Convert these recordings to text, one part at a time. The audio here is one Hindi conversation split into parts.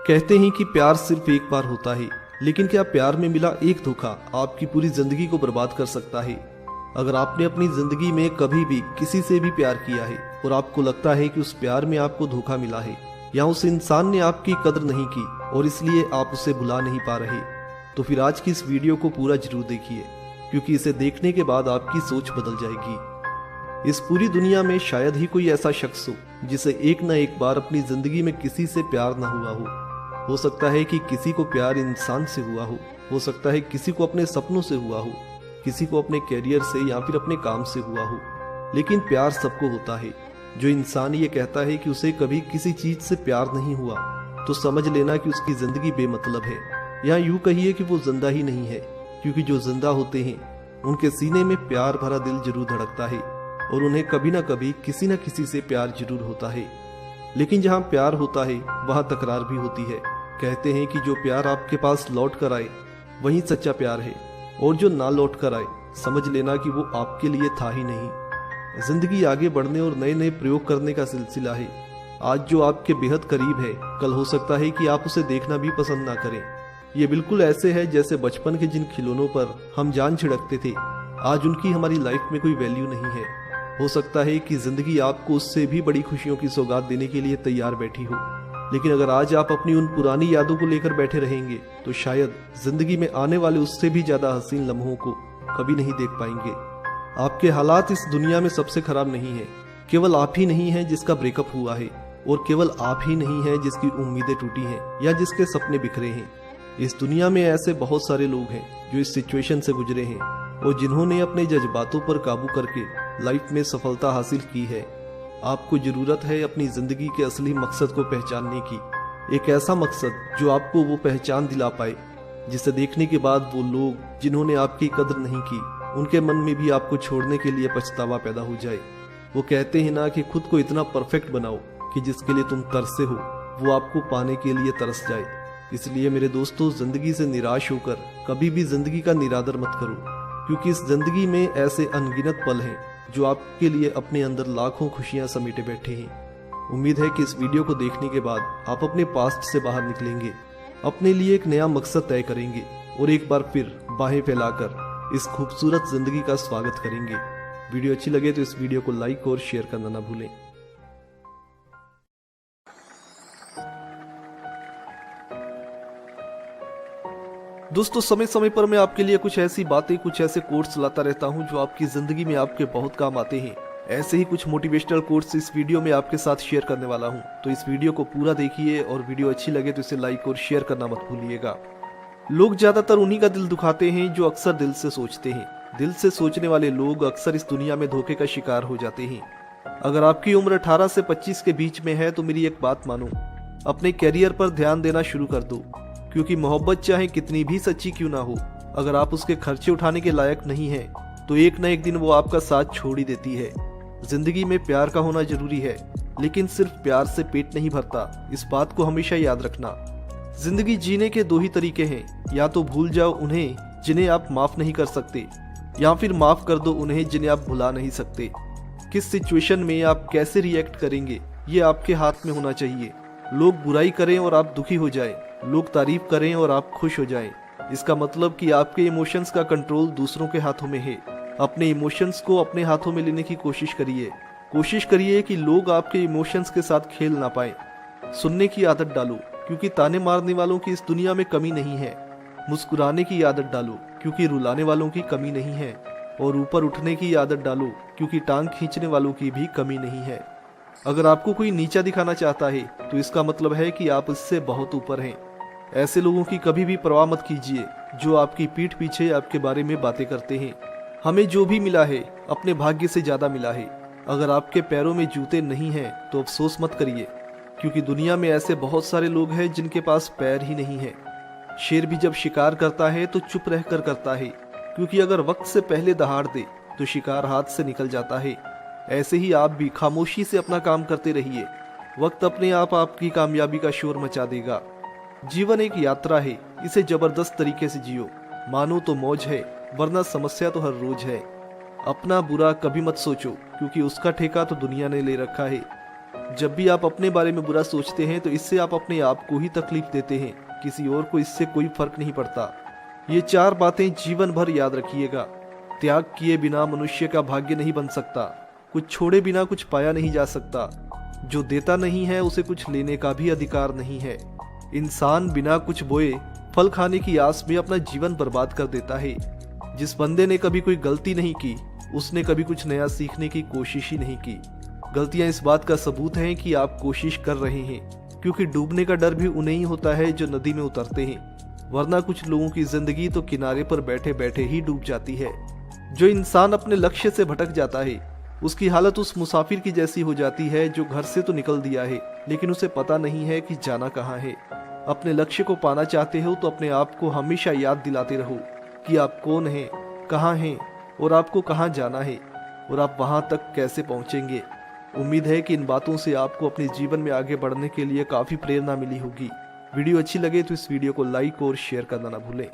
कहते हैं कि प्यार सिर्फ एक बार होता है, लेकिन क्या प्यार में मिला एक धोखा आपकी पूरी जिंदगी को बर्बाद कर सकता है। अगर आपने अपनी जिंदगी में कभी भी किसी से भी प्यार किया है और आपको लगता है कि उस प्यार में आपको धोखा मिला है या उस इंसान ने आपकी कदर नहीं की और इसलिए आप उसे भुला नहीं पा रहे, तो फिर आज की इस वीडियो को पूरा जरूर देखिए, क्योंकि इसे देखने के बाद आपकी सोच बदल जाएगी। इस पूरी दुनिया में शायद ही कोई ऐसा शख्स हो जिसे एक न एक बार अपनी जिंदगी में किसी से प्यार न हुआ हो सकता है कि किसी को प्यार इंसान से हुआ हो सकता है किसी को अपने सपनों से हुआ हो, किसी को अपने कैरियर से या फिर अपने काम से हुआ हो, लेकिन प्यार सबको होता है। जो इंसान ये कहता है कि उसे कभी किसी चीज से प्यार नहीं हुआ, तो समझ लेना कि उसकी जिंदगी बेमतलब है, या यूं कहिए कि वो जिंदा ही नहीं है, क्योंकि जो जिंदा होते हैं उनके सीने में प्यार भरा दिल जरूर धड़कता है और उन्हें कभी ना कभी किसी न किसी से प्यार जरूर होता है। लेकिन जहाँ प्यार होता है वहाँ तकरार भी होती है। कहते हैं कि जो प्यार आपके पास लौट कर आए वही सच्चा प्यार है, और जो ना लौट कर आए समझ लेना कि वो आपके लिए था ही नहीं। जिंदगी आगे बढ़ने और नए नए प्रयोग करने का सिलसिला है। आज जो आपके बेहद करीब है, कल हो सकता है कि आप उसे देखना भी पसंद ना करें। ये बिल्कुल ऐसे है जैसे बचपन के जिन खिलौनों पर हम जान छिड़कते थे, आज उनकी हमारी लाइफ में कोई वैल्यू नहीं है। हो सकता है कि जिंदगी आपको उससे भी बड़ी खुशियों की सौगात देने के लिए तैयार बैठी हो, लेकिन अगर आज आप अपनी उन पुरानी यादों को लेकर बैठे रहेंगे तो शायद जिंदगी में आने वाले उससे भी ज्यादा हसीन लम्हों को कभी नहीं देख पाएंगे। आपके हालात इस दुनिया में सबसे खराब नहीं है। केवल आप ही नहीं है जिसका ब्रेकअप हुआ है, और केवल आप ही नहीं है जिसकी उम्मीदें टूटी हैं या जिसके सपने बिखरे हैं। इस दुनिया में ऐसे बहुत सारे लोग हैं जो इस सिचुएशन से गुजरे हैं और जिन्होंने अपने जज्बातों पर काबू करके लाइफ में सफलता हासिल की है। आपको जरूरत है अपनी जिंदगी के असली मकसद को पहचानने की, एक ऐसा मकसद जो आपको वो पहचान दिला पाए जिसे देखने के बाद वो लोग जिन्होंने आपकी कदर नहीं की, उनके मन में भी आपको छोड़ने के लिए पछतावा पैदा हो जाए। वो कहते हैं ना कि खुद को इतना परफेक्ट बनाओ कि जिसके लिए तुम तरसे हो वो आपको पाने के लिए तरस जाए। इसलिए मेरे दोस्तों, जिंदगी से निराश होकर कभी भी जिंदगी का निरादर मत करो, क्योंकि इस जिंदगी में ऐसे अनगिनत पल हैं जो आपके लिए अपने अंदर लाखों खुशियां समेटे बैठे हैं। उम्मीद है कि इस वीडियो को देखने के बाद आप अपने पास्ट से बाहर निकलेंगे, अपने लिए एक नया मकसद तय करेंगे और एक बार फिर बाहें फैलाकर इस खूबसूरत जिंदगी का स्वागत करेंगे। वीडियो अच्छी लगे तो इस वीडियो को लाइक और शेयर करना ना भूलें। दोस्तों, समय समय पर मैं आपके लिए कुछ ऐसी बातें, कुछ ऐसे कोट्स लाता रहता हूं जो आपकी जिंदगी में आपके बहुत काम आते हैं। ऐसे ही कुछ मोटिवेशनल कोट्स इस वीडियो में आपके साथ शेयर करने वाला हूं, तो इस वीडियो को पूरा देखिए और वीडियो अच्छी लगे तो इसे लाइक और शेयर करना मत भूलिएगा। लोग ज्यादातर उन्हीं का दिल दुखाते हैं जो अक्सर दिल से सोचते हैं। दिल से सोचने वाले लोग अक्सर इस दुनिया में धोखे का शिकार हो जाते हैं। अगर आपकी उम्र 18 से 25 के बीच में है तो मेरी एक बात मानो, अपने कैरियर पर ध्यान देना शुरू कर दो, क्योंकि मोहब्बत चाहे कितनी भी सच्ची क्यों ना हो, अगर आप उसके खर्चे उठाने के लायक नहीं हैं तो एक न एक दिन वो आपका साथ छोड़ ही देती है। जिंदगी में प्यार का होना जरूरी है, लेकिन सिर्फ प्यार से पेट नहीं भरता, इस बात को हमेशा याद रखना। जिंदगी जीने के दो ही तरीके हैं, या तो भूल जाओ उन्हें जिन्हें आप माफ नहीं कर सकते, या फिर माफ कर दो उन्हें जिन्हें आप भुला नहीं सकते। किस सिचुएशन में आप कैसे रिएक्ट करेंगे ये आपके हाथ में होना चाहिए। लोग बुराई करें और आप दुखी हो जाएं, लोग तारीफ करें और आप खुश हो जाएं, इसका मतलब कि आपके इमोशंस का कंट्रोल दूसरों के हाथों में है। अपने इमोशंस को अपने हाथों में लेने की कोशिश करिए कि लोग आपके इमोशंस के साथ खेल ना पाए। सुनने की आदत डालो, क्योंकि ताने मारने वालों की इस दुनिया में कमी नहीं है। मुस्कुराने की आदत डालो, क्योंकि रुलाने वालों की कमी नहीं है। और ऊपर उठने की आदत डालो, क्योंकि टांग खींचने वालों की भी कमी नहीं है। अगर आपको कोई नीचा दिखाना चाहता है तो इसका मतलब है कि आप इससे बहुत ऊपर हैं। ऐसे लोगों की कभी भी परवाह मत कीजिए जो आपकी पीठ पीछे आपके बारे में बातें करते हैं। हमें जो भी मिला है अपने भाग्य से ज्यादा मिला है। अगर आपके पैरों में जूते नहीं हैं तो अफसोस मत करिए, क्योंकि दुनिया में ऐसे बहुत सारे लोग हैं जिनके पास पैर ही नहीं है। शेर भी जब शिकार करता है तो चुप रहकर करता है, क्योंकि अगर वक्त से पहले दहाड़ दे तो शिकार हाथ से निकल जाता है। ऐसे ही आप भी खामोशी से अपना काम करते रहिए, वक्त अपने आप आपकी कामयाबी का शोर मचा देगा। जीवन एक यात्रा है, इसे जबरदस्त तरीके से जियो। मानो तो मौज है, वरना समस्या तो हर रोज है। अपना बुरा कभी मत सोचो, क्योंकि उसका ठेका तो दुनिया ने ले रखा है। जब भी आप अपने बारे में बुरा सोचते हैं तो इससे आप अपने आप को ही तकलीफ देते हैं, किसी और को इससे कोई फर्क नहीं पड़ता। ये 4 बातें जीवन भर याद रखिएगा। त्याग किए बिना मनुष्य का भाग्य नहीं बन सकता। कुछ छोड़े बिना कुछ पाया नहीं जा सकता। जो देता नहीं है उसे कुछ लेने का भी अधिकार नहीं है। इंसान बिना कुछ बोए फल खाने की आस में अपना जीवन बर्बाद कर देता है। जिस बंदे ने कभी कोई गलती नहीं की उसने कभी कुछ नया सीखने की कोशिश ही नहीं की। गलतियां इस बात का सबूत हैं कि आप कोशिश कर रहे हैं, क्योंकि डूबने का डर भी उन्हें ही होता है जो नदी में उतरते हैं, वरना कुछ लोगों की जिंदगी तो किनारे पर बैठे बैठे ही डूब जाती है। जो इंसान अपने लक्ष्य से भटक जाता है उसकी हालत उस मुसाफिर की जैसी हो जाती है जो घर से तो निकल दिया है लेकिन उसे पता नहीं है कि जाना कहाँ है। अपने लक्ष्य को पाना चाहते हो तो अपने आप को हमेशा याद दिलाते रहो कि आप कौन हैं, कहाँ हैं और आपको कहाँ जाना है और आप वहाँ तक कैसे पहुँचेंगे। उम्मीद है कि इन बातों से आपको अपने जीवन में आगे बढ़ने के लिए काफ़ी प्रेरणा मिली होगी। वीडियो अच्छी लगे तो इस वीडियो को लाइक और शेयर करना ना भूलें।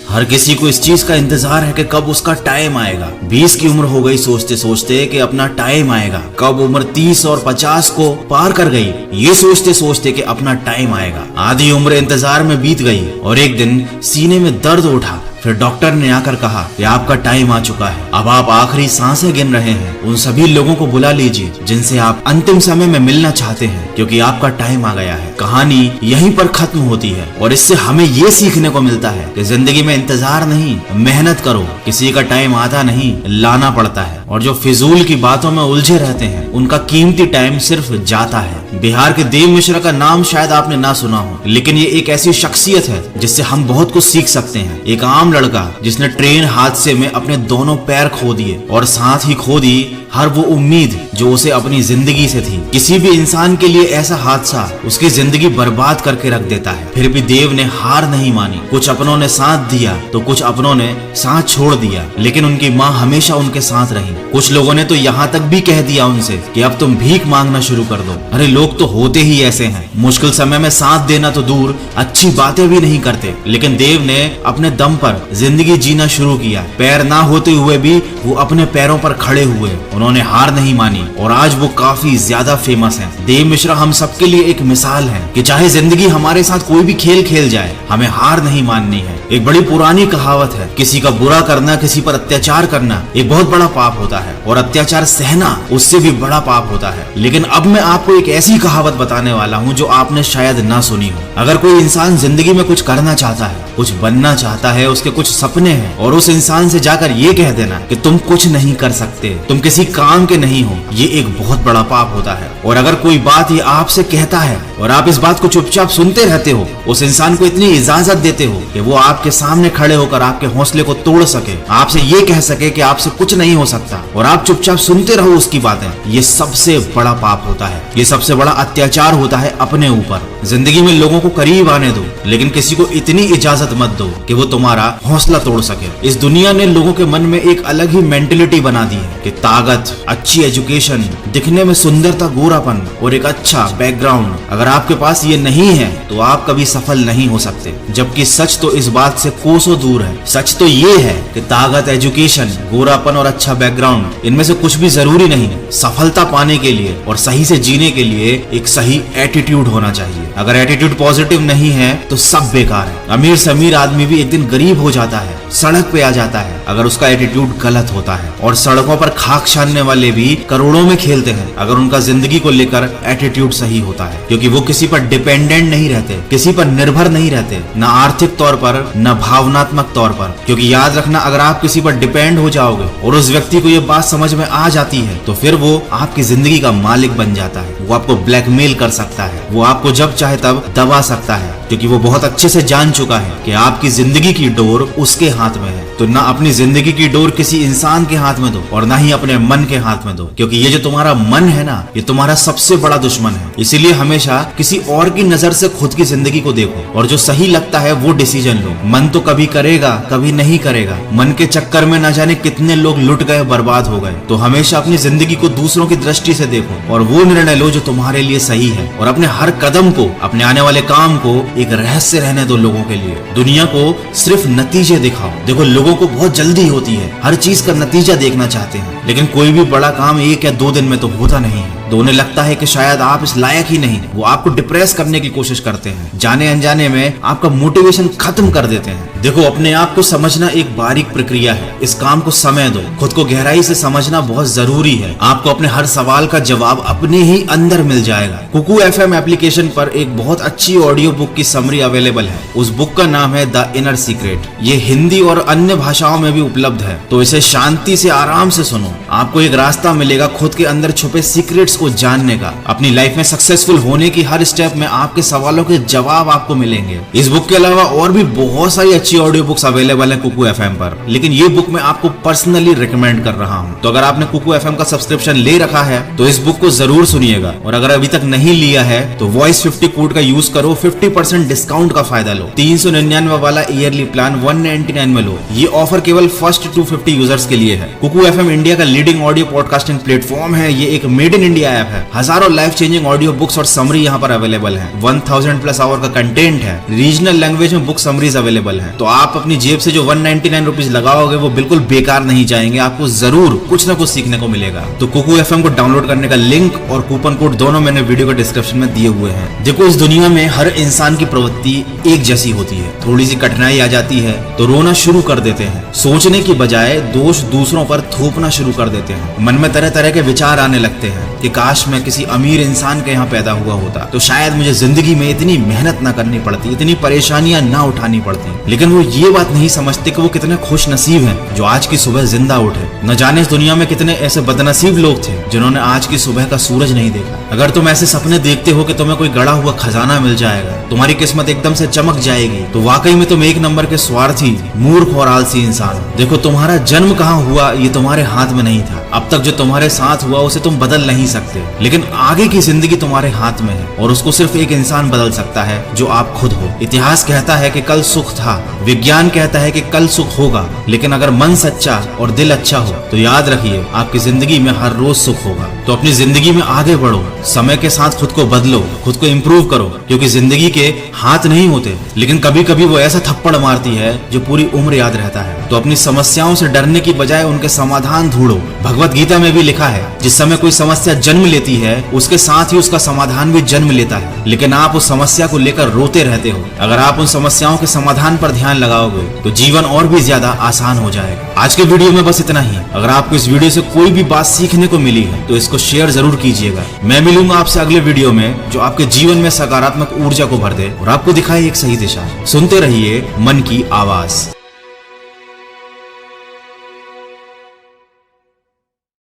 हर किसी को इस चीज का इंतजार है कि कब उसका टाइम आएगा। 20 की उम्र हो गई सोचते सोचते कि अपना टाइम आएगा। कब उम्र 30 और 50 को पार कर गई ये सोचते सोचते कि अपना टाइम आएगा। आधी उम्र इंतजार में बीत गई और एक दिन सीने में दर्द उठा। फिर डॉक्टर ने आकर कहा कि आपका टाइम आ चुका है, अब आप आखिरी सांसें गिन रहे हैं। उन सभी लोगों को बुला लीजिए जिनसे आप अंतिम समय में मिलना चाहते हैं, क्योंकि आपका टाइम आ गया है। कहानी यहीं पर खत्म होती है और इससे हमें ये सीखने को मिलता है कि जिंदगी में इंतजार नहीं, मेहनत करो। किसी का टाइम आता नहीं, लाना पड़ता है। और जो फिजूल की बातों में उलझे रहते हैं उनका कीमती टाइम सिर्फ जाता है। बिहार के देव मिश्रा का नाम शायद आपने ना सुना हो, लेकिन ये एक ऐसी शख्सियत है जिससे हम बहुत कुछ सीख सकते हैं। एक आम लड़का जिसने ट्रेन हादसे में अपने दोनों पैर खो दिए और साथ ही खो दी हर वो उम्मीद जो उसे अपनी जिंदगी से थी। किसी भी इंसान के लिए ऐसा हादसा उसकी जिंदगी बर्बाद करके रख देता है। फिर भी देव ने हार नहीं मानी। कुछ अपनों ने साथ दिया तो कुछ अपनों ने साथ छोड़ दिया, लेकिन उनकी माँ हमेशा उनके साथ रही। कुछ लोगों ने तो यहाँ तक भी कह दिया उनसे कि अब तुम भीख मांगना शुरू कर दो। अरे लोग तो होते ही ऐसे हैं, मुश्किल समय में साथ देना तो दूर, अच्छी बातें भी नहीं करते। लेकिन देव ने अपने दम पर जिंदगी जीना शुरू किया। पैर ना होते हुए भी वो अपने पैरों पर खड़े हुए। उन्होंने हार नहीं मानी और आज वो काफी ज्यादा फेमस हैं। देव मिश्रा हम सबके लिए एक मिसाल है कि चाहे जिंदगी हमारे साथ कोई भी खेल खेल जाए, हमें हार नहीं माननी है। एक बड़ी पुरानी कहावत है, किसी का बुरा करना, किसी पर अत्याचार करना एक बहुत बड़ा पाप होता है और अत्याचार सहना उससे भी बड़ा पाप होता है। लेकिन अब मैं आपको एक ऐसी कहावत बताने वाला हूँ जो आपने शायद ना सुनी हो। अगर कोई इंसान जिंदगी में कुछ करना चाहता है, कुछ बनना चाहता है, उसके कुछ सपने हैं और उस इंसान से जाकर ये कह देना कि तुम कुछ नहीं कर सकते, तुम किसी काम के नहीं हो, ये एक बहुत बड़ा पाप होता है। और अगर कोई बात ये आपसे कहता है और आप इस बात को चुपचाप सुनते रहते हो, उस इंसान को इतनी इजाजत देते हो कि वो आपके सामने खड़े होकर आपके हौसले को तोड़ सके, आपसे ये कह सके कि आपसे कुछ नहीं हो सकता और आप चुपचाप सुनते रहो उसकी बातें, ये सबसे बड़ा पाप होता है। ये सबसे बड़ा अत्याचार होता है अपने ऊपर। जिंदगी में लोगों को करीब आने दो, लेकिन किसी को इतनी इजाजत मत दो कि वो तुम्हारा हौसला तोड़ सके। इस दुनिया ने लोगों के मन में एक अलग ही मेंटेलिटी बना दी है कि ताकत, अच्छी एजुकेशन, दिखने में सुंदरता, गोरापन और एक अच्छा बैकग्राउंड, अगर आपके पास ये नहीं है तो आप कभी सफल नहीं हो सकते। जबकि सच तो इस बात से कोसों दूर है। सच तो ये है कि ताकत, एजुकेशन, गोरापन और अच्छा बैकग्राउंड, इनमें से कुछ भी जरूरी नहीं। सफलता पाने के लिए और सही से जीने के लिए एक सही एटीट्यूड होना चाहिए। अगर एटीट्यूड पॉजिटिव नहीं है तो सब बेकार है। अमीर से अमीर आदमी भी एक दिन गरीब हो जाता है, सड़क पे आ जाता है अगर उसका एटीट्यूड गलत होता है। और सड़कों पर खाक छानने वाले भी करोड़ों में खेलते हैं अगर उनका जिंदगी को लेकर एटीट्यूड सही होता है, क्योंकि वो किसी पर डिपेंडेंट नहीं रहते, किसी पर निर्भर नहीं रहते, न आर्थिक तौर पर न भावनात्मक तौर पर। क्योंकि याद रखना, अगर आप किसी पर डिपेंड हो जाओगे और उस व्यक्ति को ये बात समझ में आ जाती है तो फिर वो आपकी जिंदगी का मालिक बन जाता है। वो आपको ब्लैकमेल कर सकता है, वो आपको जब चाहे तब दबा सकता है, क्योंकि वो बहुत अच्छे से जान चुका है कि आपकी जिंदगी की डोर उसके हाथ में है। तो ना अपनी जिंदगी की डोर किसी इंसान के हाथ में दो और ना ही अपने मन के हाथ में दो, क्योंकि ये जो तुम्हारा मन है ना, ये तुम्हारा सबसे बड़ा दुश्मन है। इसीलिए हमेशा किसी और की नजर से खुद की जिंदगी को देखो और जो सही लगता है वो डिसीजन लो। मन तो कभी करेगा, कभी नहीं करेगा। मन के चक्कर में न जाने कितने लोग लुट गए, बर्बाद हो गए। तो हमेशा अपनी जिंदगी को दूसरों की दृष्टि से देखो और वो निर्णय लो जो जो तुम्हारे लिए सही है और अपने हर कदम को, अपने आने वाले काम को एक रहस्य रहने दो लोगों के लिए। दुनिया को सिर्फ नतीजे दिखाओ। देखो, लोगों को बहुत जल्दी होती है, हर चीज का नतीजा देखना चाहते हैं, लेकिन कोई भी बड़ा काम 1 या 2 दिन में तो होता नहीं है। तो उन्हें लगता है कि शायद आप इस लायक ही नहीं। वो आपको डिप्रेस करने की कोशिश करते हैं, जाने अनजाने में आपका मोटिवेशन खत्म कर देते हैं। देखो, अपने आप को समझना एक बारीक प्रक्रिया है। इस काम को समय दो, खुद को गहराई से समझना बहुत जरूरी है। आपको अपने हर सवाल का जवाब अपने ही अंदर मिल जाएगा। कुकू FM एप्लीकेशन पर एक बहुत अच्छी ऑडियो बुक की समरी अवेलेबल है। उस बुक का नाम है द इनर सीक्रेट। ये हिंदी और अन्य भाषाओं में भी उपलब्ध है, तो इसे शांति से आराम से सुनो। आपको एक रास्ता मिलेगा खुद के अंदर छुपे सीक्रेट्स को जानने का। अपनी लाइफ में सक्सेसफुल होने की हर स्टेप में आपके सवालों के जवाब आपको मिलेंगे। इस बुक के अलावा और भी बहुत सारी अच्छी ऑडियो बुक्स अवेलेबल है कुकू FM पर, लेकिन ये बुक मैं आपको पर्सनली रिकमेंड कर रहा हूँ। तो अगर आपने कुकू FM का सब्सक्रिप्शन ले रखा है तो इस बुक को जरूर सुनिएगा, और अगर अभी तक नहीं लिया है तो वॉइस 50 कोड का यूज करो, 50% डिस्काउंट का फायदा लो। 399 वाला ईयरली प्लान 199 में लो। ये ऑफर केवल फर्स्ट 250 यूजर्स के लिए है। कुकू FM इंडिया का लीडिंग ऑडियो पॉडकास्टिंग प्लेटफॉर्म है। ये एक मेड इन इंडिया ऐप है। हजारों लाइफ चेंजिंग ऑडियो बुक्स और समरी यहाँ पर अवेलेबल है। 1000+ आवर का कंटेंट है। रीजनल लैंग्वेज में बुक समरीज अवेलेबल है। तो आप अपनी जेब से जो 199 रुपीज लगाओगे वो बिल्कुल बेकार नहीं जाएंगे। आपको जरूर कुछ ना कुछ सीखने को मिलेगा। तो कुकू FM को डाउनलोड करने का लिंक और कूपन कोड दोनों मैंने वीडियो के डिस्क्रिप्शन में दिए हुए हैं। देखो, इस दुनिया में हर इंसान की प्रवृत्ति एक जैसी होती है। थोड़ी सी कठिनाई आ जाती है तो रोना शुरू कर देते हैं। सोचने की बजाय दोष दूसरों पर थोपना शुरू कर देते हैं। मन में तरह तरह के विचार आने लगते हैं कि काश मैं किसी अमीर इंसान के यहाँ पैदा हुआ होता तो शायद मुझे जिंदगी में इतनी मेहनत ना करनी पड़ती, इतनी परेशानियां ना उठानी पड़ती। लेकिन वो ये बात नहीं समझते कि वो कितने खुश नसीब हैं जो आज की सुबह जिंदा उठे। न जाने इस दुनिया में कितने ऐसे बदनसीब लोग थे जिन्होंने आज की सुबह का सूरज नहीं देखा। अगर तुम ऐसे सपने देखते हो कि तुम्हें कोई गड़ा हुआ खजाना मिल जाएगा, तुम्हारी किस्मत एकदम से चमक जाएगी, तो वाकई में तुम 1 नंबर के स्वार्थी, मूर्ख और आलसी इंसान हो। देखो, तुम्हारा जन्म कहाँ हुआ ये तुम्हारे हाथ में नहीं था। अब तक जो तुम्हारे साथ हुआ उसे तुम बदल नहीं सकते, लेकिन आगे की जिंदगी तुम्हारे हाथ में है और उसको सिर्फ एक इंसान बदल सकता है जो आप खुद हो। इतिहास कहता है कि कल सुख था, विज्ञान कहता है कि कल सुख होगा, लेकिन अगर मन सच्चा और दिल अच्छा हो तो याद रखिए आपकी जिंदगी में हर रोज सुख होगा। तो अपनी जिंदगी में आगे बढ़ो, समय के साथ खुद को बदलो, खुद को इम्प्रूव करो, क्योंकि जिंदगी के हाथ नहीं होते, लेकिन कभी कभी वो ऐसा थप्पड़ मारती है जो पूरी उम्र याद रहता है। तो अपनी समस्याओं से डरने की बजाय उनके समाधान ढूंढो। भगवत गीता में भी लिखा है, जिस समय कोई समस्या जन्म लेती है उसके साथ ही उसका समाधान भी जन्म लेता है, लेकिन आप उस समस्या को लेकर रोते रहते हो। अगर आप उन समस्याओं के समाधान पर ध्यान लगाओगे तो जीवन और भी ज्यादा आसान हो जाएगा। आज के वीडियो में बस इतना ही। अगर आपको इस वीडियो से कोई भी बात सीखने को मिली है तो इसको शेयर जरूर कीजिएगा। मैं मिलूंगा आपसे अगले वीडियो में जो आपके जीवन में सकारात्मक ऊर्जा को भर दे और आपको दिखाए एक सही दिशा। सुनते रहिए मन की आवाज।